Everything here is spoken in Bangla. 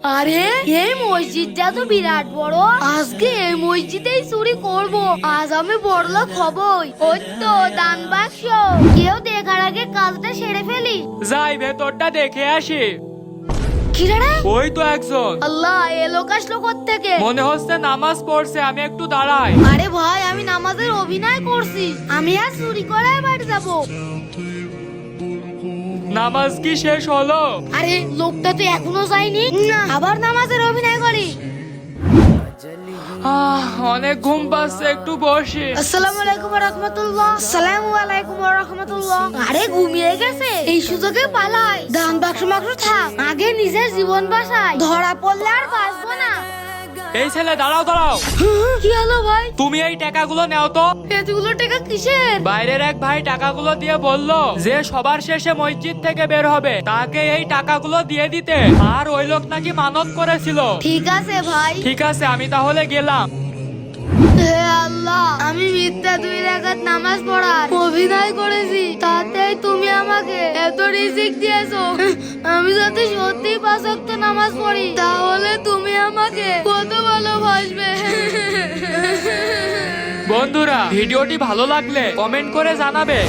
আরে এই মসজিদটা তো বিরাট বড়, আজকে এই মসজিদেই চুরি করব। আজ আমি বড়লোক হবই। ওই তো দান বাক্স, কেউ দেখার আগে কাজটা সেরে ফেলি। যাই ভেতরটা দেখে আসি। কিরে রে? ওই তো একজন। আল্লাহ, এ লোক আসলো কোত্থেকে? মনে হচ্ছে নামাজ পড়ছে, আমি একটু দাঁড়াই। আরে ভাই, আমি নামাজের অভিনয় করছি, আমি আর চুরি করে বাড়ি যাবো। নামাজ কি শেষ হলো? আরে লোকটা তো এখনো যায়নি না, আবার নামাজের অভিনয় করি। অনেক ঘুম পাচ্ছে, একটু বসি। আসসালামু আলাইকুম ওয়া রাহমাতুল্লাহ। আসসালামু আলাইকুম ওয়া রাহমাতুল্লাহ। আরে ঘুমিয়ে গেছে, এই সুযোগে পালাই। দান বাক্স মাক্স থাক, আগে নিজের জীবন বাঁচাই, ধরা পড়লে আর বাঁচবো না। এই ছেলে দাঁড়াও দাঁড়াও, কি হলো ভাই? তুমি এই টাকাগুলো নেও তো। এতগুলো টাকা কিসের? বাইরের এক ভাই টাকাগুলো দিয়ে বললো যে সবার শেষে মসজিদ থেকে বের হবে, তাকে এই টাকাগুলো দিয়ে দিতে। আর ওই লোক নাকি মানত করেছিল। ঠিক আছে ভাই। ঠিক আছে, আমি তাহলে গেলাম। হে আল্লাহ, আমি মিথ্যা 2 রাকাত নামাজ পড়ার অভিনয় করেছি, তাতেই তুমি আমাকে এত রিজিক দিয়েছো। আমি যদি সত্যি 5 ওয়াক্ত নামাজ পড়ি, তাহলে তুমি আমাকে কত ভালোবাসবে। বন্ধুরা, ভিডিওটি ভালো লাগলে কমেন্ট করে জানাবে।